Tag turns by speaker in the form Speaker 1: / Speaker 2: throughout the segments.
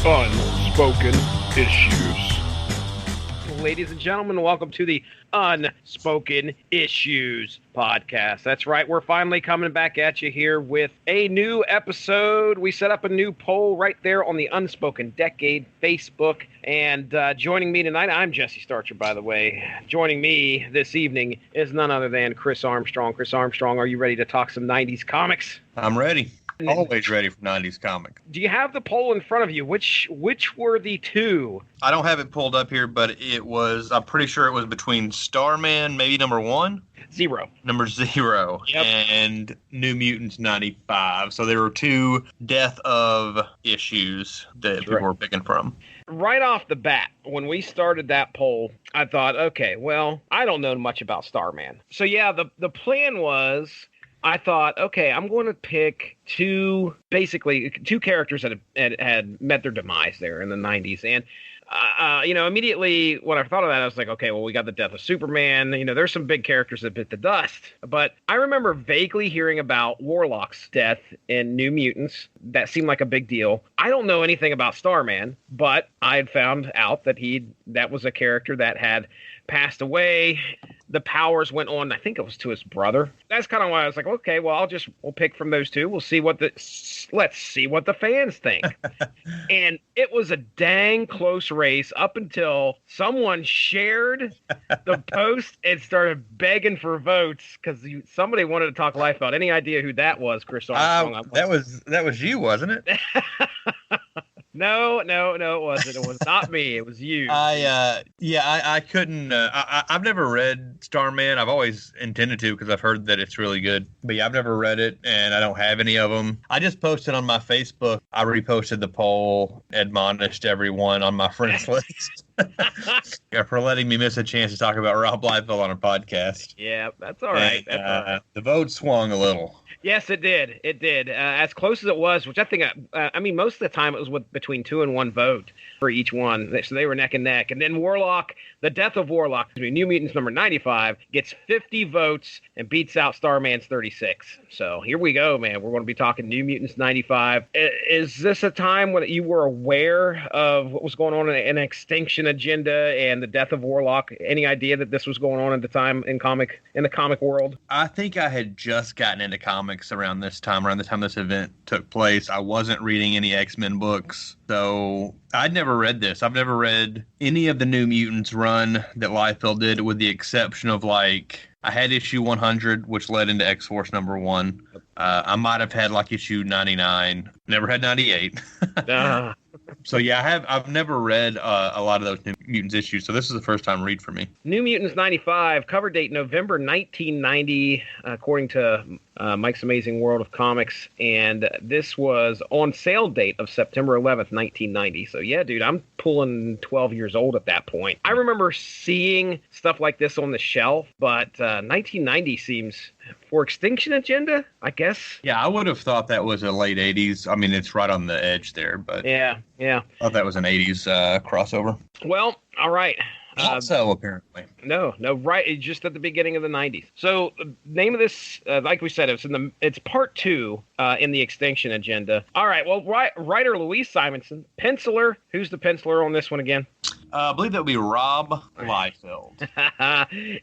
Speaker 1: Unspoken Issues.
Speaker 2: Ladies and gentlemen, welcome to the Unspoken Issues podcast. That's right, we're finally coming back at you here with a new episode. We set up a new poll right there on the Unspoken Decade Facebook. And joining me tonight, I'm Jesse Starcher, by the way. Joining me this evening is none other than Chris Armstrong. Chris Armstrong, are you ready to talk some 90s comics?
Speaker 3: I'm ready. Always ready for 90s comic.
Speaker 2: Do you have the poll in front of you? Which were the two?
Speaker 3: I don't have it pulled up here, but I'm pretty sure it was between Starman, maybe number 1? Number 0.
Speaker 2: Yep.
Speaker 3: And New Mutants 95. So there were two death of issues that people were picking from.
Speaker 2: Right off the bat, when we started that poll, I thought, okay, well, I don't know much about Starman. So yeah, the plan was, I thought, okay, I'm going to pick two characters that had met their demise there in the 90s. And, immediately when I thought of that, I was like, okay, well, we got the death of Superman. There's some big characters that bit the dust. But I remember vaguely hearing about Warlock's death in New Mutants. That seemed like a big deal. I don't know anything about Starman, but I had found out that that was a character that had passed away. The powers went on, I think it was to his brother. That's kind of why I was like, okay, well, we'll pick from those two. Let's see what the fans think. And it was a dang close race up until someone shared the post and started begging for votes because somebody wanted to talk life out. Any idea who that was, Chris Armstrong?
Speaker 3: That was you, wasn't it?
Speaker 2: No, it wasn't. It was not me. It was you.
Speaker 3: I couldn't. I've never read Starman. I've always intended to because I've heard that it's really good. But yeah, I've never read it, and I don't have any of them. I just posted on my Facebook. I reposted the poll, admonished everyone on my friends list for letting me miss a chance to talk about Rob Liefeld on a podcast.
Speaker 2: Yeah, that's all right.
Speaker 3: The vote swung a little.
Speaker 2: Yes, it did. It did. As close as it was, which I think, most of the time it was between 2 and 1 vote for each one. So they were neck and neck. And then Warlock, the death of Warlock, New Mutants number 95, gets 50 votes and beats out Starman's 36. So here we go, man. We're going to be talking New Mutants 95. Is this a time when you were aware of what was going on in an Extinction Agenda and the death of Warlock? Any idea that this was going on at the time in the comic world?
Speaker 3: I think I had just gotten into comics around the time this event took place. I wasn't reading any X-Men books, so I'd never read this. I've never read any of the New Mutants run that Liefeld did, with the exception of I had issue 100, which led into X-Force number 1. I might have had issue 99. Never had 98. So yeah, I've never read a lot of those New Mutants issues, so this is the first time read for me.
Speaker 2: New Mutants 95, cover date November 1990, according to Mike's Amazing World of Comics, and this was on sale date of September 11th, 1990. So yeah, dude, I'm pulling 12 years old at that point. I remember seeing stuff like this on the shelf, but 1990 seems, for Extinction Agenda, I guess.
Speaker 3: Yeah, I would have thought that was a late 80s. I mean, it's right on the edge there, but
Speaker 2: yeah.
Speaker 3: I thought that was an 80s crossover.
Speaker 2: Well, all right.
Speaker 3: So apparently.
Speaker 2: No, right. It's just at the beginning of the 90s. So the name of this, like we said, it's part 2 in the Extinction Agenda. All right. Well, writer Louise Simonson, penciler. Who's the penciler on this one again?
Speaker 3: I believe that would be Rob Liefeld.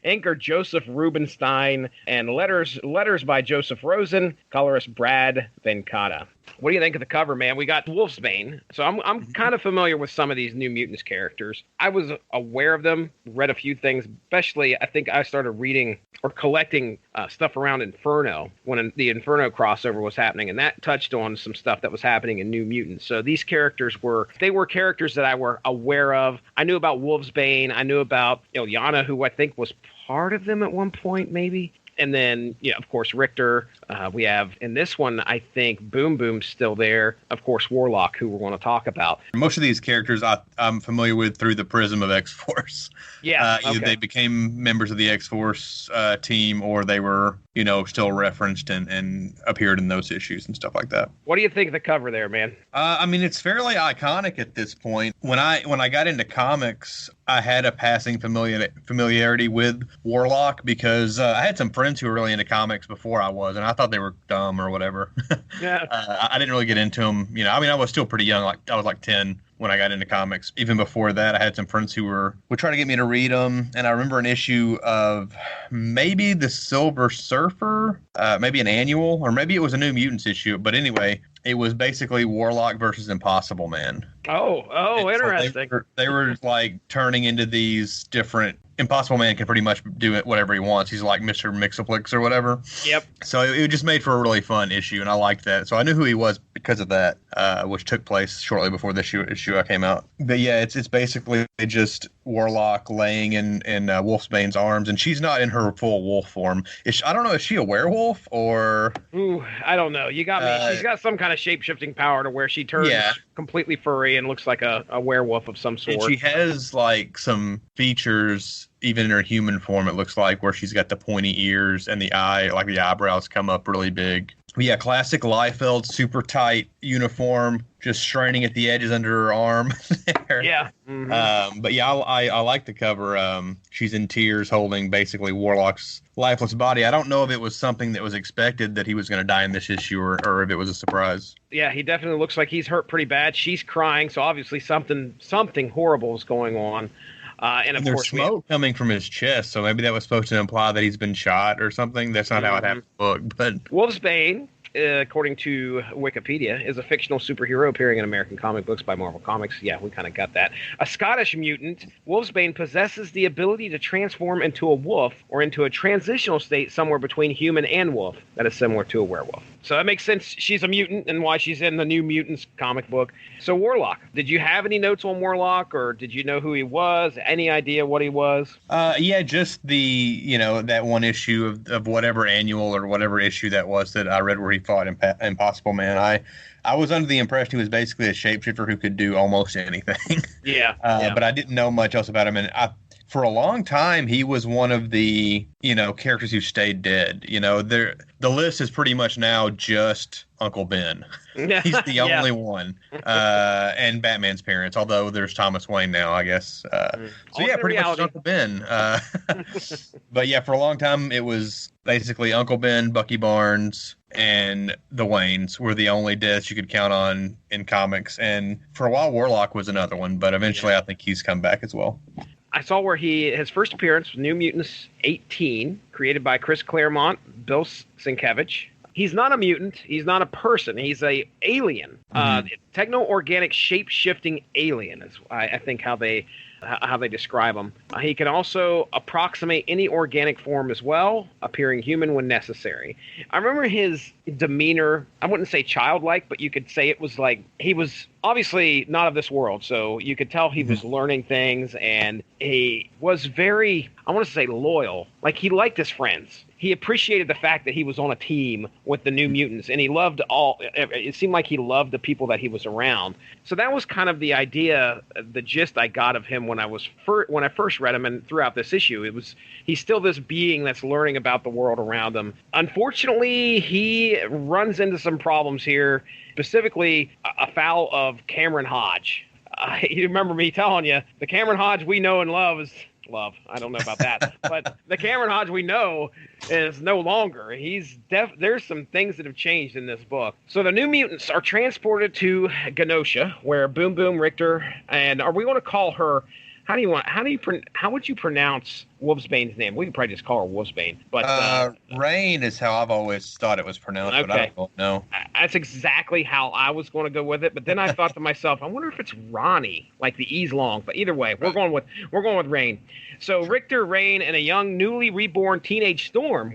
Speaker 2: Inker Joseph Rubinstein, and letters by Joseph Rosen, colorist Brad Venkata. What do you think of the cover, man? We got Wolfsbane. So I'm kind of familiar with some of these New Mutants characters. I was aware of them, read a few things, especially I think I started reading or collecting stuff around Inferno when the Inferno crossover was happening, and that touched on some stuff that was happening in New Mutants. So these characters were characters that I were aware of. I knew about Wolfsbane. I knew about Ilyana, who I think was part of them at one point, maybe. And then, of course, Richter. We have, in this one, I think Boom Boom's still there. Of course, Warlock, who we're going to talk about.
Speaker 3: Most of these characters I'm familiar with through the prism of X-Force.
Speaker 2: Yeah,
Speaker 3: Either they became members of the X-Force team, or they were, still referenced and appeared in those issues and stuff like that.
Speaker 2: What do you think of the cover there, man?
Speaker 3: I mean, it's fairly iconic at this point. When I got into comics, I had a passing familiarity with Warlock because I had some friends who were really into comics before I was, and I thought they were dumb or whatever.
Speaker 2: Yeah.
Speaker 3: I didn't really get into them. I was still pretty young. I was 10 when I got into comics. Even before that, I had some friends who were trying to get me to read them. And I remember an issue of maybe the Silver Surfer, maybe an annual, or maybe it was a New Mutants issue. But anyway, it was basically Warlock versus Impossible Man.
Speaker 2: Oh, interesting.
Speaker 3: So they were like turning into these different. Impossible Man can pretty much do it whatever he wants. He's like Mr. Mixoplex or whatever.
Speaker 2: Yep.
Speaker 3: So it just made for a really fun issue, and I liked that. So I knew who he was because of that, which took place shortly before this issue came out. But yeah, it's basically just Warlock laying in Wolfsbane's arms, and she's not in her full wolf form. I don't know, is she a werewolf or?
Speaker 2: Ooh, I don't know. You got me. She's got some kind of shape-shifting power to where she turns completely furry and looks like a werewolf of some sort.
Speaker 3: And she has like some features. Even in her human form, it looks like, where she's got the pointy ears and the eyebrows come up really big. But yeah, classic Liefeld, super tight uniform, just straining at the edges under her arm. There.
Speaker 2: Yeah. Mm-hmm.
Speaker 3: But yeah, I like the cover. She's in tears holding basically Warlock's lifeless body. I don't know if it was something that was expected that he was going to die in this issue or if it was a surprise.
Speaker 2: Yeah, he definitely looks like he's hurt pretty bad. She's crying, so obviously something horrible is going on. And of
Speaker 3: there's
Speaker 2: course,
Speaker 3: smoke coming from his chest, so maybe that was supposed to imply that he's been shot or something. That's not how it happened in the book. But
Speaker 2: Wolfsbane, according to Wikipedia, is a fictional superhero appearing in American comic books by Marvel Comics. Yeah, we kind of got that. A Scottish mutant, Wolfsbane possesses the ability to transform into a wolf or into a transitional state somewhere between human and wolf that is similar to a werewolf. So that makes sense. She's a mutant and why she's in the New Mutants comic book. So Warlock, did you have any notes on Warlock, or did you know who he was? Any idea what he was?
Speaker 3: Yeah, just that one issue of whatever annual or whatever issue that was that I read where he fought Impossible Man. I was under the impression he was basically a shapeshifter who could do almost anything.
Speaker 2: Yeah.
Speaker 3: But I didn't know much else about him, and for a long time, he was one of the, characters who stayed dead. The list is pretty much now just Uncle Ben. He's the only one. And Batman's parents, although there's Thomas Wayne now, I guess. So yeah, pretty much Uncle Ben. But yeah, for a long time, it was basically Uncle Ben, Bucky Barnes, and the Waynes were the only deaths you could count on in comics. And for a while, Warlock was another one, but eventually I think he's come back as well.
Speaker 2: I saw where his first appearance was New Mutants 18, created by Chris Claremont, Bill Sienkiewicz. He's not a mutant. He's not a person. He's a alien, techno-organic shape-shifting alien is I think how they describe him. He can also approximate any organic form as well, appearing human when necessary. I remember his demeanor, I wouldn't say childlike, but you could say it was like he was obviously not of this world, so you could tell he was learning things, and he was very, I want to say, loyal. Like, he liked his friends. He appreciated the fact that he was on a team with the New Mutants, and he loved it seemed like he loved the people that he was around. So that was kind of the idea, the gist I got of him when I first read him, and throughout this issue. He's still this being that's learning about the world around him. Unfortunately, he runs into some problems here, specifically a foul of Cameron Hodge. You remember me telling you, the Cameron Hodge we know and love is... Love. I don't know about that. But the Cameron Hodge we know is no longer. There's some things that have changed in this book. So the New Mutants are transported to Genosha, where Boom Boom Richter, and are we going to call her, how would you pronounce Wolfsbane's name? We could probably just call her Wolfsbane. But
Speaker 3: Rain is how I've always thought it was pronounced,
Speaker 2: okay.
Speaker 3: But I don't know.
Speaker 2: That's exactly how I was going to go with it. But then I thought to myself, I wonder if it's Ronnie, like the E's long. But either way, we're going with Rain. So Richter, Rain, and a young, newly reborn teenage Storm.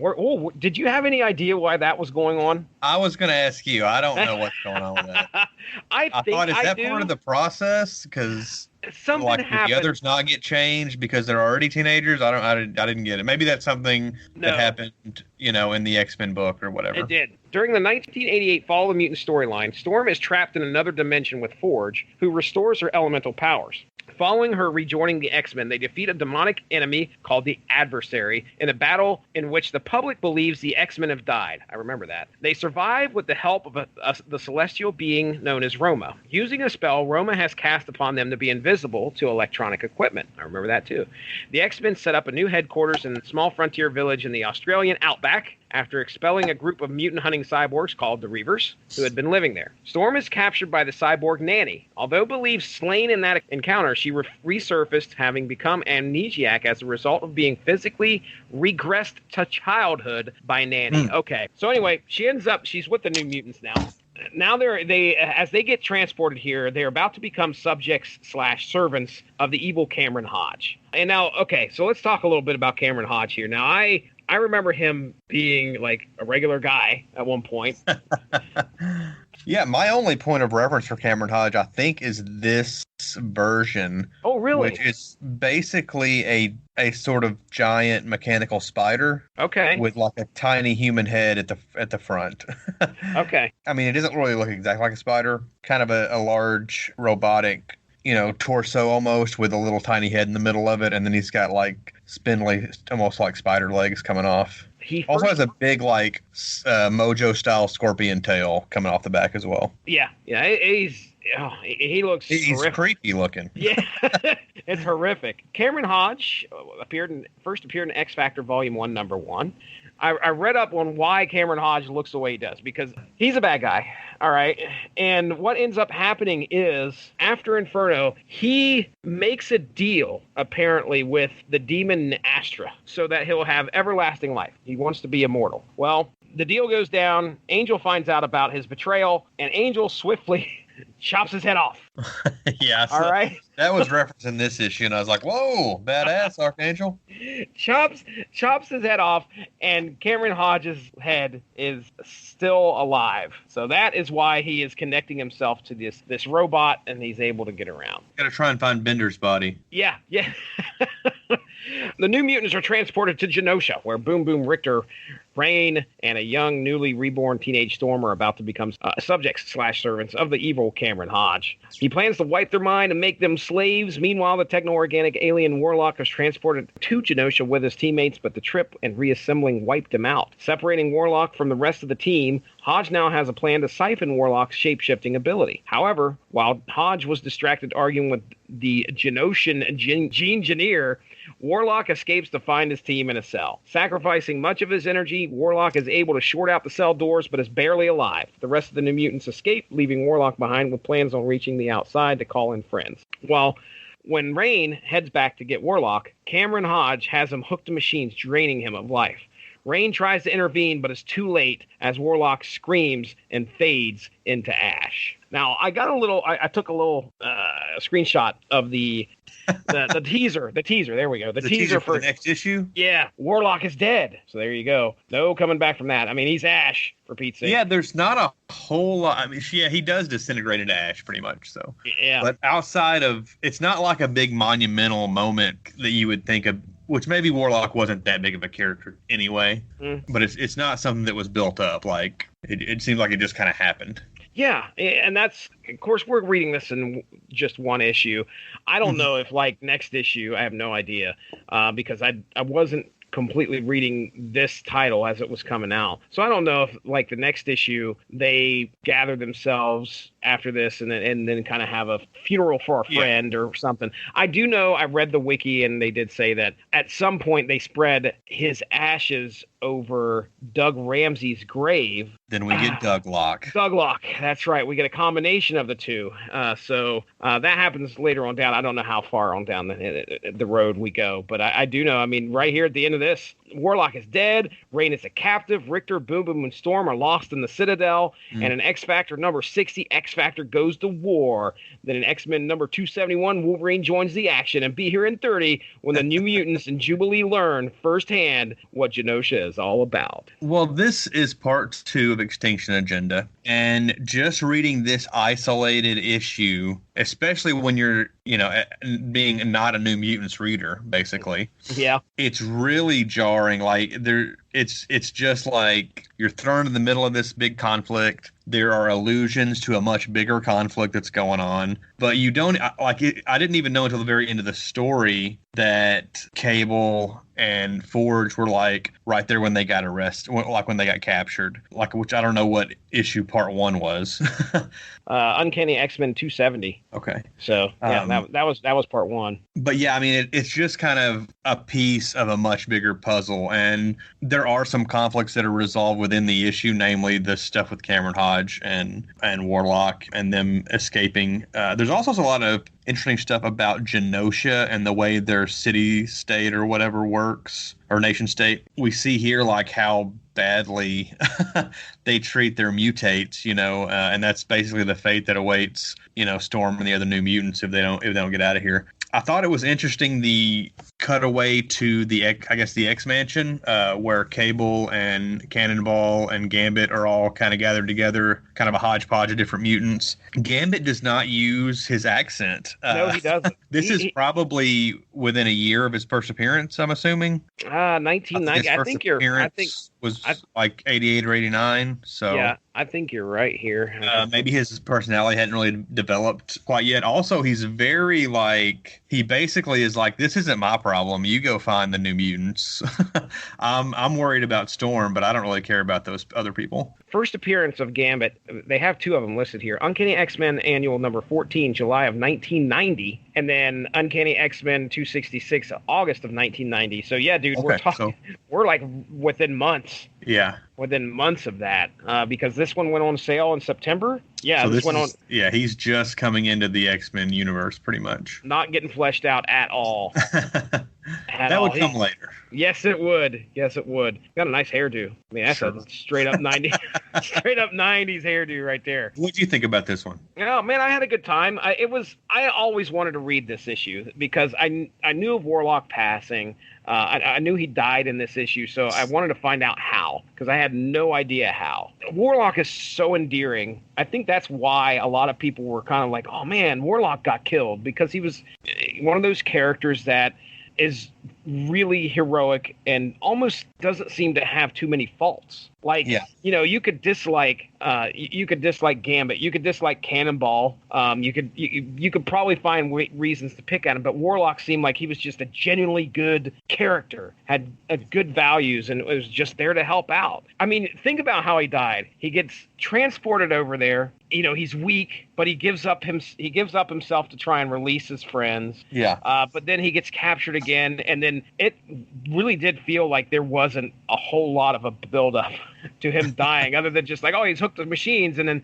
Speaker 2: Did you have any idea why that was going on?
Speaker 3: I was going to ask you. I don't know what's going on with that. I thought, is that part of the process? Because
Speaker 2: something happened.
Speaker 3: The others not get changed because they're already teenagers. I didn't get it. Maybe that's something that happened, in the X-Men book or whatever.
Speaker 2: It did. During the 1988 Fall of the Mutant storyline, Storm is trapped in another dimension with Forge, who restores her elemental powers. Following her rejoining the X-Men, they defeat a demonic enemy called the Adversary in a battle in which the public believes the X-Men have died. I remember that. They survive with the help of the celestial being known as Roma. Using a spell Roma has cast upon them to be invisible to electronic equipment. I remember that too. The X-Men set up a new headquarters in a small frontier village in the Australian outback, after expelling a group of mutant hunting cyborgs called the Reavers who had been living there. Storm is captured by the cyborg Nanny. Although believed slain in that encounter, she resurfaced, having become amnesiac as a result of being physically regressed to childhood by Nanny. Okay, so anyway, she's with the New Mutants now. Now as they get transported here, they're about to become subjects/servants of the evil Cameron Hodge. And now, okay, so let's talk a little bit about Cameron Hodge here. Now, I remember him being like a regular guy at one point.
Speaker 3: Yeah, my only point of reference for Cameron Hodge, I think, is this version.
Speaker 2: Oh, really?
Speaker 3: Which is basically a sort of giant mechanical spider.
Speaker 2: Okay.
Speaker 3: With like a tiny human head at the front.
Speaker 2: Okay.
Speaker 3: I mean, it doesn't really look exactly like a spider. Kind of a large robotic, torso almost with a little tiny head in the middle of it, and then he's got like spindly, almost like spider legs coming off. He also has a big, like, Mojo style scorpion tail coming off the back as well.
Speaker 2: Yeah. He looks.
Speaker 3: He's
Speaker 2: horrific.
Speaker 3: Creepy looking.
Speaker 2: Yeah, it's horrific. Cameron Hodge first appeared in X Factor Volume 1, Number 1. I read up on why Cameron Hodge looks the way he does, because he's a bad guy, all right? And what ends up happening is, after Inferno, he makes a deal, apparently, with the demon Astra, so that he'll have everlasting life. He wants to be immortal. Well, the deal goes down, Angel finds out about his betrayal, and Angel swiftly chops his head off.
Speaker 3: Yeah.
Speaker 2: All right.
Speaker 3: That was referencing this issue, and I was like, whoa, badass, Archangel.
Speaker 2: Chops his head off, and Cameron Hodge's head is still alive. So that is why he is connecting himself to this robot, and he's able to get around.
Speaker 3: Gotta try and find Bender's body.
Speaker 2: Yeah. The New Mutants are transported to Genosha, where Boom Boom Richter, Rain, and a young, newly reborn teenage Storm are about to become subjects/servants of the evil Cameron Hodge. He plans to wipe their mind and make them slaves. Meanwhile, the techno-organic alien Warlock was transported to Genosha with his teammates, but the trip and reassembling wiped him out. Separating Warlock from the rest of the team, Hodge now has a plan to siphon Warlock's shape-shifting ability. However, while Hodge was distracted arguing with the Genoshan Gene-Engineer, Warlock escapes to find his team in a cell. Sacrificing much of his energy, Warlock is able to short out the cell doors, but is barely alive. The rest of the New Mutants escape, leaving Warlock behind with plans on reaching the outside to call in friends. When Rain heads back to get Warlock, Cameron Hodge has him hooked to machines, draining him of life. Rain tries to intervene, but is too late as Warlock screams and fades into ash. Now, I took a little screenshot of the teaser. The teaser, there we go. The teaser
Speaker 3: for the next issue?
Speaker 2: Yeah, Warlock is dead. So there you go. No coming back from that. I mean, he's ash, for Pete's sake.
Speaker 3: Yeah, there's not a whole lot. I mean, yeah, he does disintegrate into ash pretty much, so.
Speaker 2: Yeah.
Speaker 3: But outside of, it's not like a big monumental moment that you would think of, which maybe Warlock wasn't that big of a character anyway, but it's not something that was built up. Like, it seems like it just kind of happened.
Speaker 2: Yeah, and that's, of course, we're reading this in just one issue. I don't know if, like, next issue, I have no idea, because I wasn't completely reading this title as it was coming out. So I don't know if, like, the next issue, they gather themselves after this and then kind of have a funeral for a friend or something. I do know, I read the wiki, and they did say that at some point they spread his ashes over Doug Ramsey's grave.
Speaker 3: Then we get Douglock.
Speaker 2: Douglock, that's right. We get a combination of the two. So that happens later on down. I don't know how far on down the road we go, but I do know, I mean, right here at the end of this, Warlock is dead, Rain is a captive, Richter, Boom Boom, and Storm are lost in the Citadel, and in X-Factor number 60, X-Factor goes to war. Then in X-Men number 271, Wolverine joins the action, and be here in 30 when the New Mutants and Jubilee learn firsthand what Genosha is all about.
Speaker 3: Well, this is part 2 of Extinction Agenda, and just reading this isolated issue, especially when you're, being not a New Mutants reader, basically.
Speaker 2: Yeah.
Speaker 3: It's really jarring. Like, it's just like you're thrown in the middle of this big conflict. There are allusions to a much bigger conflict that's going on, but you don't I didn't even know until the very end of the story that Cable and Forge were like right there when they got arrested, like when they got captured, like, which I don't know what issue part 1 was.
Speaker 2: Uncanny X-Men 270.
Speaker 3: Okay.
Speaker 2: So yeah, that was part 1.
Speaker 3: But yeah, I mean, it's just kind of a piece of a much bigger puzzle, and there are some conflicts that are resolved within the issue, namely the stuff with Cameron Hodge and Warlock and them escaping. There's also a lot of interesting stuff about Genosha and the way their city state or whatever works, or nation state. We see here like how badly they treat their mutates, and that's basically the fate that awaits, Storm and the other New Mutants if they don't get out of here. I thought it was interesting the cutaway to the X Mansion, where Cable and Cannonball and Gambit are all kind of gathered together, kind of a hodgepodge of different mutants. Gambit does not use his accent.
Speaker 2: No, he doesn't.
Speaker 3: This is probably within a year of his first appearance, I'm assuming.
Speaker 2: 1990. I think
Speaker 3: was like 88 or 89. So
Speaker 2: yeah, I think you're right here.
Speaker 3: Maybe his personality hadn't really developed quite yet. Also, he's very he basically is like, this isn't my problem. You go find the New Mutants. I'm worried about Storm, but I don't really care about those other people.
Speaker 2: First appearance of Gambit, they have 2 of them listed here. Uncanny X-Men Annual number 14, July of 1990, and then Uncanny X-Men 266, August of 1990. So yeah, dude,
Speaker 3: okay,
Speaker 2: we're like within months.
Speaker 3: Yeah.
Speaker 2: Within months of that, because this one went on sale in September. Yeah,
Speaker 3: so
Speaker 2: this went on.
Speaker 3: Yeah, he's just coming into the X-Men universe, pretty much.
Speaker 2: Not getting fleshed out at all.
Speaker 3: That would come later.
Speaker 2: Yes, it would. Yes, it would. Got a nice hairdo. I mean, that's a straight up 90s hairdo right there.
Speaker 3: What do you think about this one?
Speaker 2: Oh man, I had a good time. I always wanted to read this issue because I knew of Warlock passing. I knew he died in this issue, so I wanted to find out how, because I had no idea how. Warlock is so endearing. I think that's why a lot of people were kind of like, oh man, Warlock got killed, because he was one of those characters that is really heroic and almost doesn't seem to have too many faults. Like,
Speaker 3: yeah.
Speaker 2: You could dislike Gambit, you could dislike Cannonball, you could probably find reasons to pick at him, but Warlock seemed like he was just a genuinely good character, had good values, and was just there to help out. I mean, think about how he died. He gets transported over there. He's weak, but he gives up himself to try and release his friends.
Speaker 3: Yeah.
Speaker 2: But then he gets captured again, and then it really did feel like there wasn't a whole lot of a buildup to him dying, other than just like, oh, he's hooked to machines, and then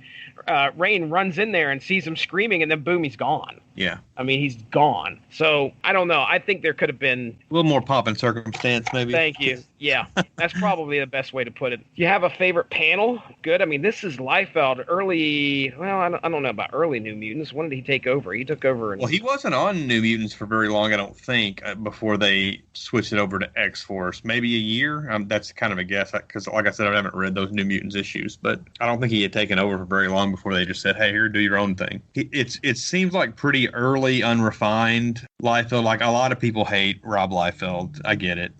Speaker 2: Rain runs in there and sees him screaming, and then boom, he's gone.
Speaker 3: Yeah.
Speaker 2: I mean, he's gone. So I don't know. I think there could have been
Speaker 3: a little more pomp and circumstance, maybe.
Speaker 2: Thank you. Yeah, that's probably the best way to put it. You have a favorite panel? Good. I mean, this is Liefeld early. Well, I don't know about early New Mutants. When did he take over? He took over.
Speaker 3: Well, he wasn't on New Mutants for very long, I don't think, before they switched it over to X-Force. Maybe a year. That's kind of a guess, because, like I said, I haven't read those New Mutants issues, but I don't think he had taken over for very long before they just said, "Hey, here, do your own thing." It seems like pretty early, unrefined Liefeld. Like, a lot of people hate Rob Liefeld. I get it.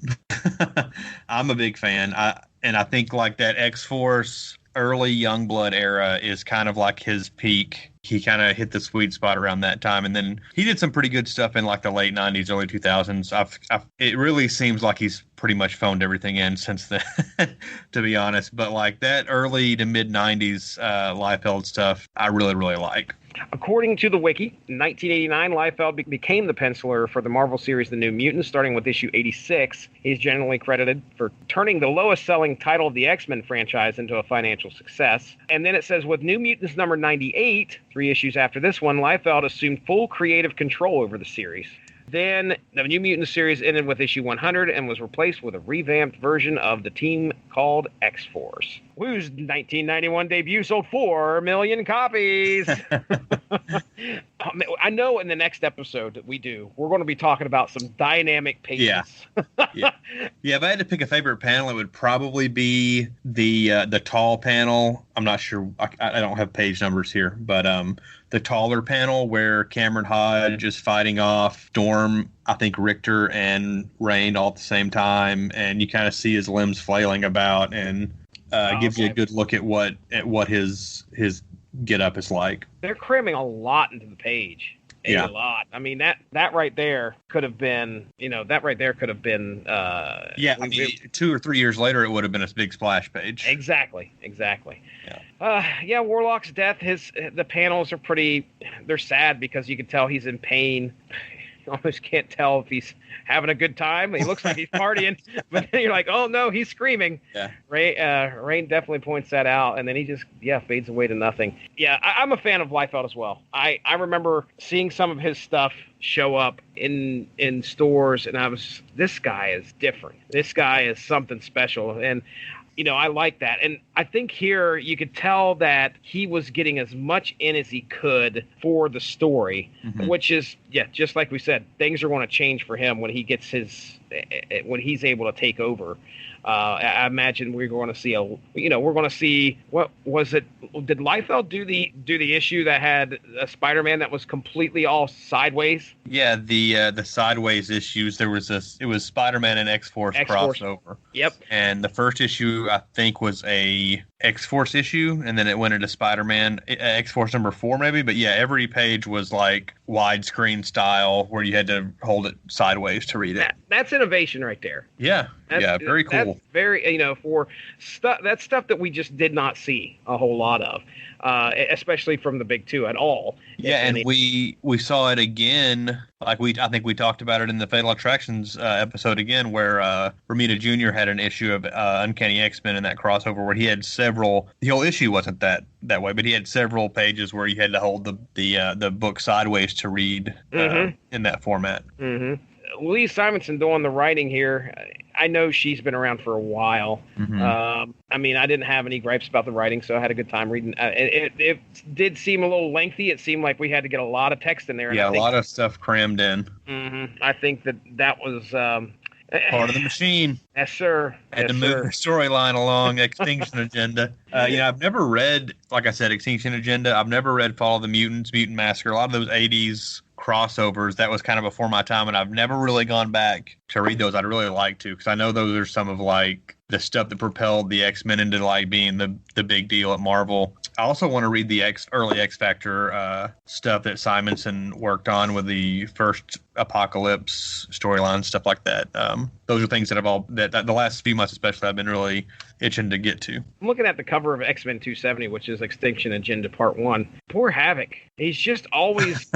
Speaker 3: I'm a big fan. I think like that X-Force early Youngblood era is kind of like his peak. He kind of hit the sweet spot around that time, and then he did some pretty good stuff in like the late 90s, early 2000s. It really seems like he's pretty much phoned everything in since then, to be honest. But like that early to mid 90s Liefeld stuff, I really, really like.
Speaker 2: According to the wiki, in 1989, Liefeld became the penciler for the Marvel series The New Mutants, starting with issue 86. He's generally credited for turning the lowest-selling title of the X-Men franchise into a financial success. And then it says, with New Mutants number 98, 3 issues after this one, Liefeld assumed full creative control over the series. Then the New Mutants series ended with issue 100 and was replaced with a revamped version of the team called X-Force, whose 1991 debut sold 4 million copies. I know in the next episode that we're going to be talking about some dynamic pages.
Speaker 3: Yeah. If I had to pick a favorite panel, it would probably be the tall panel. I'm not sure. I don't have page numbers here, but the taller panel where Cameron Hodge is fighting off Storm, I think Richter and Rain all at the same time, and you kind of see his limbs flailing about, and gives you a good look at what his get up is like.
Speaker 2: They're cramming a lot into the page. A lot. I mean, that right there could have been,
Speaker 3: Yeah, I mean, 2 or 3 years later, it would have been a big splash page.
Speaker 2: Exactly. Yeah. Warlock's death. The panels are they're sad because you can tell he's in pain. You almost can't tell if he's having a good time. He looks like he's partying, but then you're like, oh no, he's screaming.
Speaker 3: Yeah.
Speaker 2: Rain definitely points that out, and then he just fades away to nothing. Yeah, I'm a fan of Liefeld as well. I remember seeing some of his stuff show up in stores, and this guy is different. This guy is something special, and I like that. And I think here you could tell that he was getting as much in as he could for the story, which is, just like we said, things are going to change for him when he gets when he's able to take over. I imagine we're going to see what was it? Did Liefeld do the issue that had a Spider-Man that was completely all sideways?
Speaker 3: Yeah, the sideways issues. It was Spider-Man and X-Force crossover.
Speaker 2: Yep.
Speaker 3: And the first issue I think was a X-Force issue, and then it went into Spider-Man X-Force number 4 maybe. But yeah, every page was like widescreen style where you had to hold it sideways to read it.
Speaker 2: That's innovation right there.
Speaker 3: Yeah. Very cool.
Speaker 2: That's very, for stuff. That's stuff that we just did not see a whole lot of, especially from the big two at all.
Speaker 3: Yeah, and we saw it again. Like I think we talked about it in the Fatal Attractions episode again, where Romita Jr. had an issue of Uncanny X-Men in that crossover where he had several. The whole issue wasn't that way, but he had several pages where you had to hold the book sideways to read in that format.
Speaker 2: Mm-hmm. Lee Simonson doing the writing here. I know she's been around for a while. I mean, I didn't have any gripes about the writing, so I had a good time reading. It did seem a little lengthy. It seemed like we had to get a lot of text in there.
Speaker 3: Yeah, a lot of stuff crammed in.
Speaker 2: I think that was
Speaker 3: part of the machine.
Speaker 2: Yes, sir.
Speaker 3: Had to move the storyline along. Extinction Agenda. I've never read, like I said, Extinction Agenda. I've never read Fall of the Mutants, Mutant Massacre. A lot of those 80s crossovers, that was kind of before my time, and I've never really gone back to read those. I'd really like to, because I know those are some of like the stuff that propelled the X-Men into like being the big deal at Marvel. I also want to read the early X Factor stuff that Simonson worked on with the first Apocalypse storyline, stuff like that. Those are things that that the last few months especially I've been really itching to get to.
Speaker 2: I'm looking at the cover of X-Men 270, which is Extinction Agenda Part 1. Poor Havoc. He's just always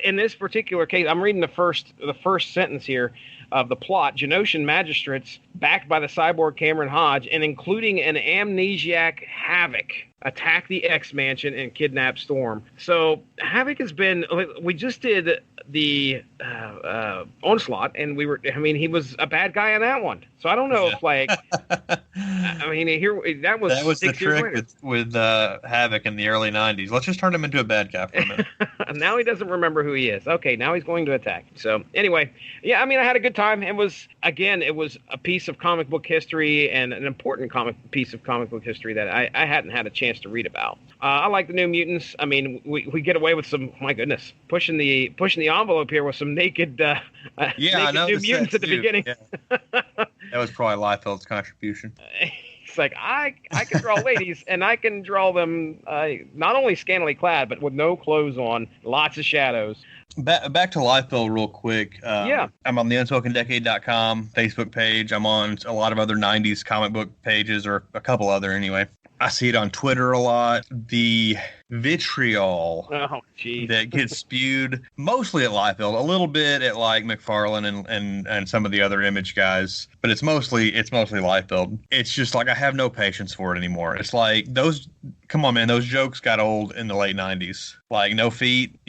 Speaker 2: in this particular case, I'm reading the first sentence here of the plot. Genosian magistrates, backed by the cyborg Cameron Hodge, and including an amnesiac Havoc, attack the X-Mansion and kidnap Storm. So Havoc has been. We just did the Onslaught, and he was a bad guy in that one. So I don't know if that was
Speaker 3: the trick with Havoc in the early 90s. Let's just turn him into a bad guy for a minute.
Speaker 2: Now he doesn't remember who he is. Okay, now he's going to attack. So anyway, I mean, I had a good time. It was a piece of comic book history, and an important piece of comic book history that I hadn't had a chance to read about. I like the New Mutants. I mean, we get away with some, my goodness, pushing the envelope here with some naked New Mutants at the beginning.
Speaker 3: Yeah. That was probably Liefeld's contribution.
Speaker 2: It's like, I can draw ladies, and I can draw them not only scantily clad, but with no clothes on, lots of shadows.
Speaker 3: Back to Liefeld real quick. I'm on the UnspokenDecade.com Facebook page. I'm on a lot of other 90s comic book pages, or a couple other anyway. I see it on Twitter a lot. The vitriol that gets spewed, mostly at Liefeld, a little bit at like McFarlane and some of the other Image guys, but it's mostly Liefeld. It's just like I have no patience for it anymore. It's like come on, man, those jokes got old in the late 90s. Like, no feet,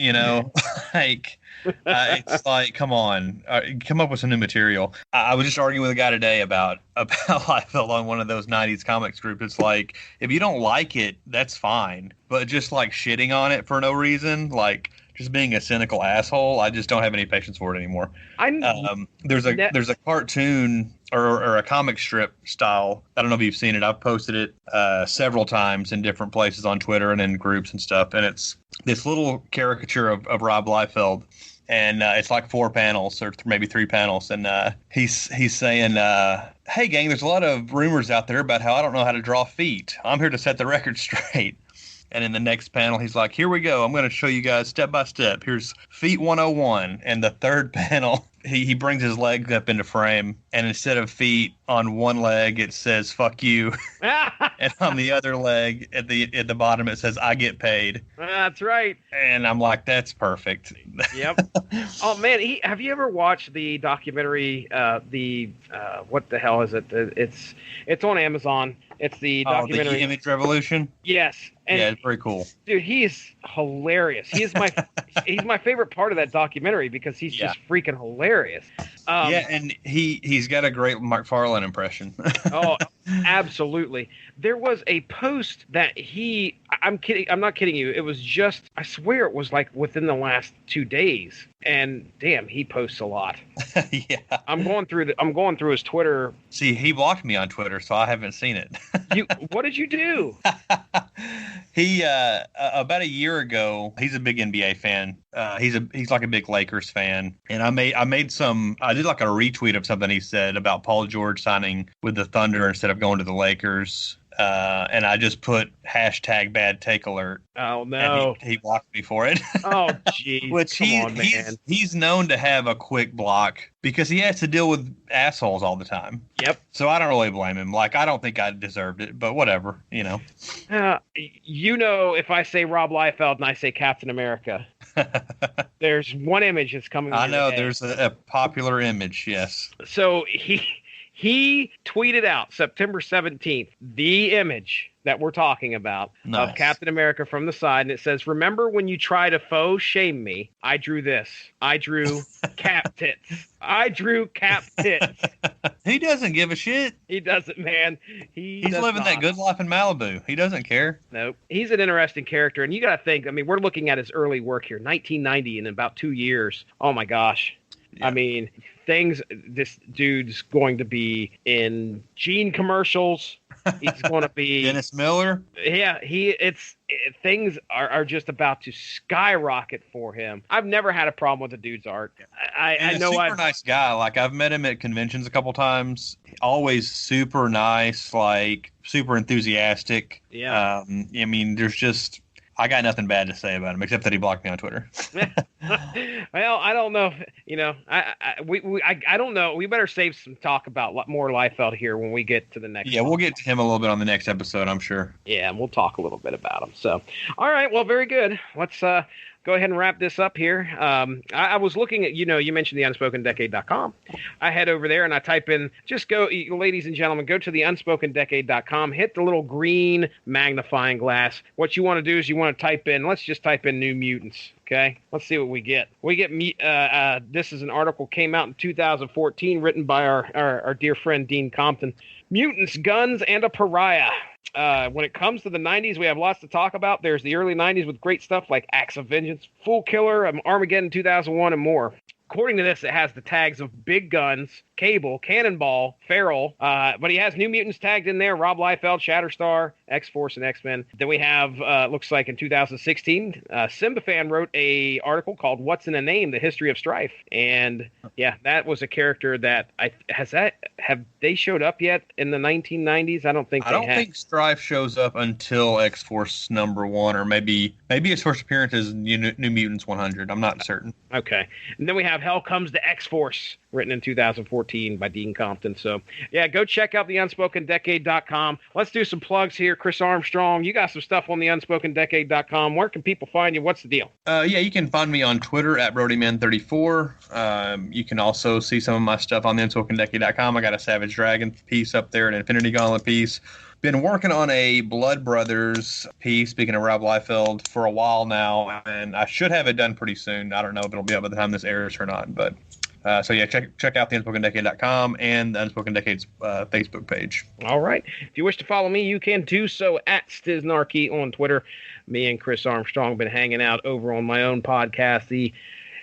Speaker 3: like. It's like, come on, come up with some new material. I was just arguing with a guy today about Liefeld on one of those 90s comics groups. It's like, if you don't like it, that's fine. But just like shitting on it for no reason, like just being a cynical asshole, I just don't have any patience for it anymore. There's a cartoon or a comic strip style. I don't know if you've seen it. I've posted it several times in different places on Twitter and in groups and stuff. And it's this little caricature of Rob Liefeld. And it's like 4 panels or maybe 3 panels. And he's saying, hey, gang, there's a lot of rumors out there about how I don't know how to draw feet. I'm here to set the record straight. And in the next panel, he's like, here we go. I'm going to show you guys step by step. Here's feet 101. And the third panel, he brings his leg up into frame. And instead of feet on one leg, it says, fuck you. And on the other leg, at the bottom, it says, I get paid.
Speaker 2: That's right. And
Speaker 3: I'm like, that's perfect.
Speaker 2: Yep. Oh, man. Have you ever watched the documentary, what the hell is it? It's on Amazon. It's the documentary.
Speaker 3: The Image Revolution?
Speaker 2: Yes. And
Speaker 3: yeah, it's very cool.
Speaker 2: Dude, he is hilarious. He's my favorite part of that documentary because he's just freaking hilarious.
Speaker 3: And he's got a great McFarlane impression.
Speaker 2: Oh, absolutely. There was a post that I'm kidding. I'm not kidding you. It was just, I swear it was like within the last 2 days. And damn, he posts a lot.
Speaker 3: Yeah.
Speaker 2: I'm going through his Twitter.
Speaker 3: See, he blocked me on Twitter, so I haven't seen it.
Speaker 2: What did you do?
Speaker 3: He about a year ago, he's a big NBA fan. He's like a big Lakers fan, and I did like a retweet of something he said about Paul George signing with the Thunder instead of going to the Lakers. And I just put hashtag bad take alert.
Speaker 2: Oh no!
Speaker 3: And he blocked me for it.
Speaker 2: Oh geez!
Speaker 3: Which he's known to have a quick block because he has to deal with assholes all the time.
Speaker 2: Yep. So
Speaker 3: I don't really blame him. Like, I don't think I deserved it, but whatever, you know.
Speaker 2: If I say Rob Liefeld and I say Captain America, there's one image that's coming.
Speaker 3: I know there's a popular image. Yes.
Speaker 2: So he tweeted out September 17th the image that we're talking about of Captain America from the side, and it says, remember when you try to faux shame me? I drew this. I drew cap tits. I drew cap tits.
Speaker 3: He doesn't give a shit.
Speaker 2: He doesn't, man. He's
Speaker 3: living that good life in Malibu. He doesn't care.
Speaker 2: Nope. He's an interesting character, and you got to think, I mean, we're looking at his early work here, 1990, in about 2 years. Oh, my gosh. Yeah. I mean, this dude's going to be in Gene commercials. He's going to be
Speaker 3: Dennis Miller.
Speaker 2: Yeah, things are just about to skyrocket for him. I've never had a problem with the dude's art. I know
Speaker 3: super nice guy. Like, I've met him at conventions a couple times. Always super nice, like super enthusiastic.
Speaker 2: Yeah.
Speaker 3: I mean, I got nothing bad to say about him except that he blocked me on Twitter.
Speaker 2: Well, I don't know. I don't know. We better save some talk about more Liefeld here when we get to the next.
Speaker 3: Yeah, we'll get to him a little bit on the next episode, I'm sure.
Speaker 2: Yeah, and we'll talk a little bit about him. So, all right. Well, very good. Let's go ahead and wrap this up here. I was looking at, you mentioned the UnspokenDecade.com. I head over there and I type in, ladies and gentlemen, go to the UnspokenDecade.com, hit the little green magnifying glass. What you want to do is let's just type in New Mutants. Okay, let's see what we get. This is an article came out in 2014, written by our dear friend Dean Compton. Mutants, Guns, and a Pariah. When it comes to the 90s, we have lots to talk about. There's the early 90s with great stuff like Acts of Vengeance, Fool Killer, Armageddon 2001, and more. According to this, it has the tags of Big Guns, Cable, Cannonball, Feral, but he has New Mutants tagged in there, Rob Liefeld, Shatterstar, X-Force, and X-Men. Then we have, looks like in 2016, Symbafan wrote a article called What's in a Name? The History of Strife. And yeah, that was a character that, have they showed up yet in the 1990s? I don't think they have. I don't think
Speaker 3: Strife shows up until X-Force #1, or maybe his first appearance is New Mutants 100. I'm not certain.
Speaker 2: Okay. And then we have Hell Comes to X-Force, written in 2014 by Dean Compton. So, yeah, go check out the UnspokenDecade.com. Let's do some plugs here. Chris Armstrong, you got some stuff on the UnspokenDecade.com. Where can people find you? What's the deal?
Speaker 3: Yeah, you can find me on Twitter at BrodyMan34. You can also see some of my stuff on the UnspokenDecade.com. I got a Savage Dragon piece up there, an Infinity Gauntlet piece. Been working on a Blood Brothers piece, speaking of Rob Liefeld, for a while now, and I should have it done pretty soon. I don't know if it'll be up by the time this airs or not, but so yeah, check out the UnspokenDecade.com and the Unspoken Decade's Facebook page.
Speaker 2: All right. If you wish to follow me, you can do so at Stiznarchy on Twitter. Me and Chris Armstrong have been hanging out over on my own podcast.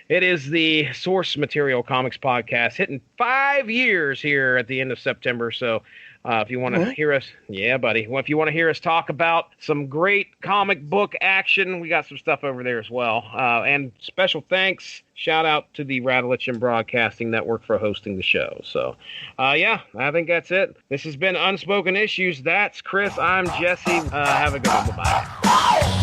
Speaker 2: It is the Source Material Comics Podcast, hitting 5 years here at the end of September, so if you want to hear us, yeah, buddy. Well, if you want to hear us talk about some great comic book action, we got some stuff over there as well. And special thanks, shout out to the Radulich and Broadcasting Network for hosting the show. So, yeah, I think that's it. This has been Unspoken Issues. That's Chris. I'm Jesse. Have a good one. Bye-bye.